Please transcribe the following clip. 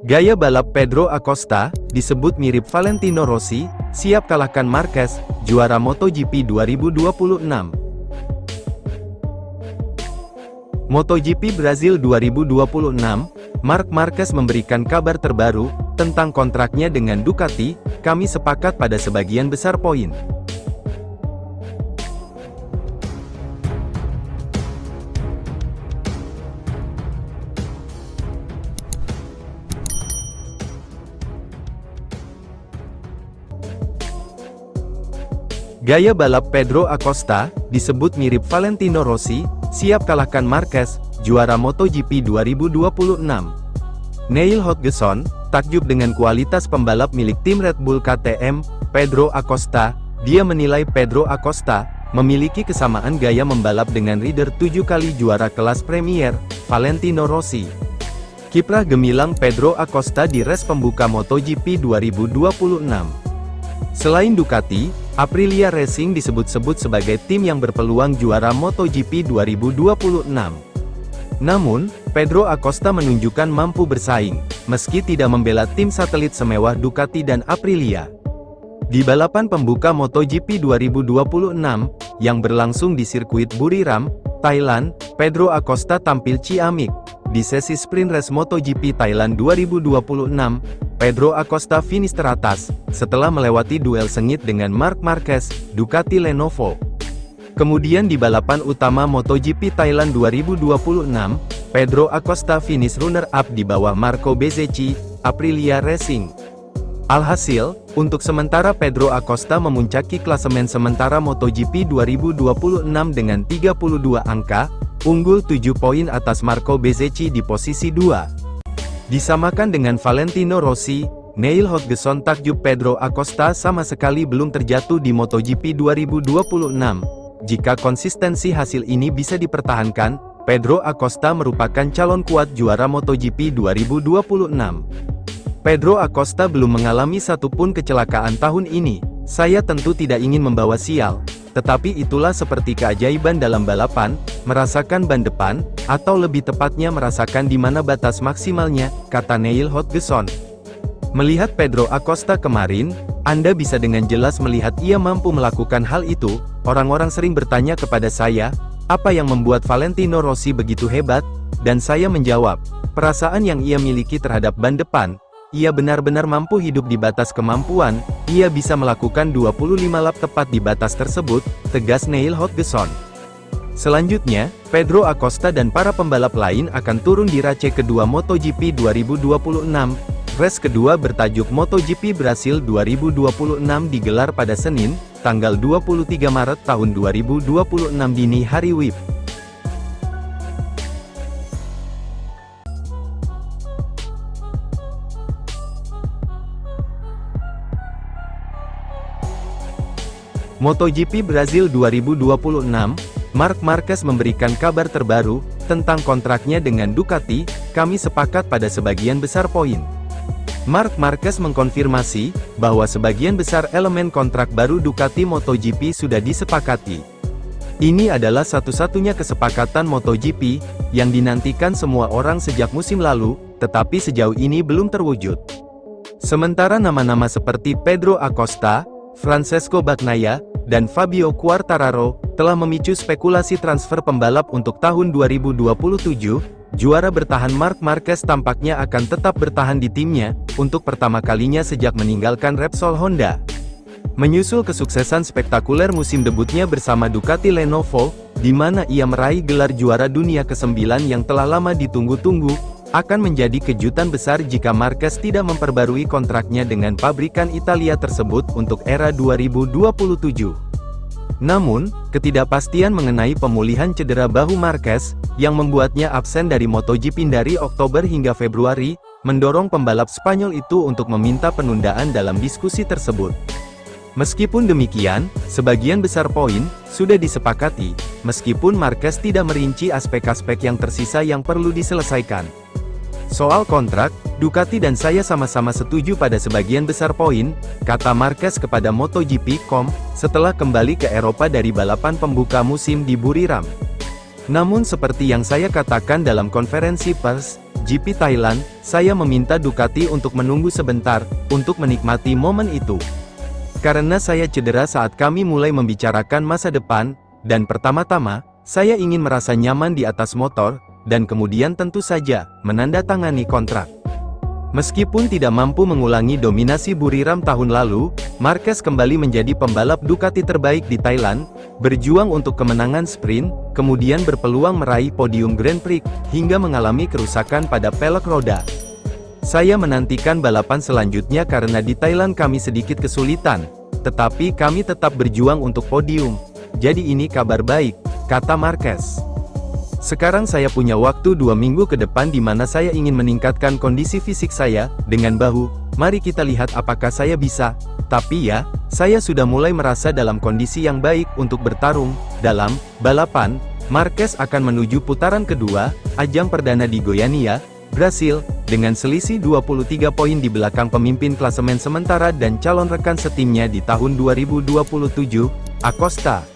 Gaya balap Pedro Acosta, disebut mirip Valentino Rossi, siap kalahkan Marquez, juara MotoGP 2026. MotoGP Brazil 2026, Marc Marquez memberikan kabar terbaru, tentang kontraknya dengan Ducati, kami sepakat pada sebagian besar poin. Gaya balap Pedro Acosta, disebut mirip Valentino Rossi, siap kalahkan Marquez, juara MotoGP 2026. Neil Hodgson, takjub dengan kualitas pembalap milik tim Red Bull KTM, Pedro Acosta. Dia menilai Pedro Acosta memiliki kesamaan gaya membalap dengan rider 7 kali juara kelas Premier, Valentino Rossi. Kiprah gemilang Pedro Acosta di race pembuka MotoGP 2026. Selain Ducati, Aprilia Racing disebut-sebut sebagai tim yang berpeluang juara MotoGP 2026. Namun, Pedro Acosta menunjukkan mampu bersaing, meski tidak membela tim satelit semewah Ducati dan Aprilia. Di balapan pembuka MotoGP 2026, yang berlangsung di sirkuit Buriram, Thailand, Pedro Acosta tampil ciamik. Di sesi sprint race MotoGP Thailand 2026, Pedro Acosta finish teratas, setelah melewati duel sengit dengan Marc Marquez, Ducati Lenovo. Kemudian di balapan utama MotoGP Thailand 2026, Pedro Acosta finish runner-up di bawah Marco Bezzecchi, Aprilia Racing. Alhasil, untuk sementara Pedro Acosta memuncaki klasemen sementara MotoGP 2026 dengan 32 angka, unggul 7 poin atas Marco Bezzecchi di posisi 2. Disamakan dengan Valentino Rossi, Neil Hodgson takjub Pedro Acosta sama sekali belum terjatuh di MotoGP 2026. Jika konsistensi hasil ini bisa dipertahankan, Pedro Acosta merupakan calon kuat juara MotoGP 2026. Pedro Acosta belum mengalami satupun kecelakaan tahun ini. Saya tentu tidak ingin membawa sial, tetapi itulah seperti keajaiban dalam balapan, merasakan ban depan, atau lebih tepatnya merasakan di mana batas maksimalnya, kata Neil Hodgson. Melihat Pedro Acosta kemarin, Anda bisa dengan jelas melihat ia mampu melakukan hal itu. Orang-orang sering bertanya kepada saya, apa yang membuat Valentino Rossi begitu hebat? Dan saya menjawab, perasaan yang ia miliki terhadap ban depan. Ia benar-benar mampu hidup di batas kemampuan, ia bisa melakukan 25 lap tepat di batas tersebut, tegas Neil Hodgson. Selanjutnya, Pedro Acosta dan para pembalap lain akan turun di race kedua MotoGP 2026. Race kedua bertajuk MotoGP Brasil 2026 digelar pada Senin, tanggal 23 Maret tahun 2026 dini hari WIB. MotoGP Brasil 2026, Marc Marquez memberikan kabar terbaru, tentang kontraknya dengan Ducati, kami sepakat pada sebagian besar poin. Marc Marquez mengkonfirmasi, bahwa sebagian besar elemen kontrak baru Ducati MotoGP sudah disepakati. Ini adalah satu-satunya kesepakatan MotoGP, yang dinantikan semua orang sejak musim lalu, tetapi sejauh ini belum terwujud. Sementara nama-nama seperti Pedro Acosta, Francesco Bagnaia, dan Fabio Quartararo, telah memicu spekulasi transfer pembalap untuk tahun 2027, juara bertahan Marc Marquez tampaknya akan tetap bertahan di timnya, untuk pertama kalinya sejak meninggalkan Repsol Honda. Menyusul kesuksesan spektakuler musim debutnya bersama Ducati Lenovo, di mana ia meraih gelar juara dunia ke-9 yang telah lama ditunggu-tunggu, akan menjadi kejutan besar jika Marquez tidak memperbarui kontraknya dengan pabrikan Italia tersebut untuk era 2027. Namun, ketidakpastian mengenai pemulihan cedera bahu Marquez, yang membuatnya absen dari MotoGP dari Oktober hingga Februari, mendorong pembalap Spanyol itu untuk meminta penundaan dalam diskusi tersebut. Meskipun demikian, sebagian besar poin sudah disepakati, meskipun Marquez tidak merinci aspek-aspek yang tersisa yang perlu diselesaikan. Soal kontrak, Ducati dan saya sama-sama setuju pada sebagian besar poin, kata Marquez kepada MotoGP.com, setelah kembali ke Eropa dari balapan pembuka musim di Buriram. Namun seperti yang saya katakan dalam konferensi pers, GP Thailand, saya meminta Ducati untuk menunggu sebentar, untuk menikmati momen itu. Karena saya cedera saat kami mulai membicarakan masa depan, dan pertama-tama, saya ingin merasa nyaman di atas motor, dan kemudian tentu saja, menandatangani kontrak. Meskipun tidak mampu mengulangi dominasi Buriram tahun lalu, Marquez kembali menjadi pembalap Ducati terbaik di Thailand, berjuang untuk kemenangan sprint, kemudian berpeluang meraih podium Grand Prix, hingga mengalami kerusakan pada pelek roda. Saya menantikan balapan selanjutnya karena di Thailand kami sedikit kesulitan, tetapi kami tetap berjuang untuk podium. Jadi ini kabar baik, kata Marquez. Sekarang saya punya waktu 2 minggu ke depan di mana saya ingin meningkatkan kondisi fisik saya, dengan bahu, mari kita lihat apakah saya bisa. Tapi ya, saya sudah mulai merasa dalam kondisi yang baik untuk bertarung. Dalam balapan, Marquez akan menuju putaran kedua, ajang perdana di Goiânia, Brasil, dengan selisih 23 poin di belakang pemimpin klasemen sementara dan calon rekan setimnya di tahun 2027, Acosta.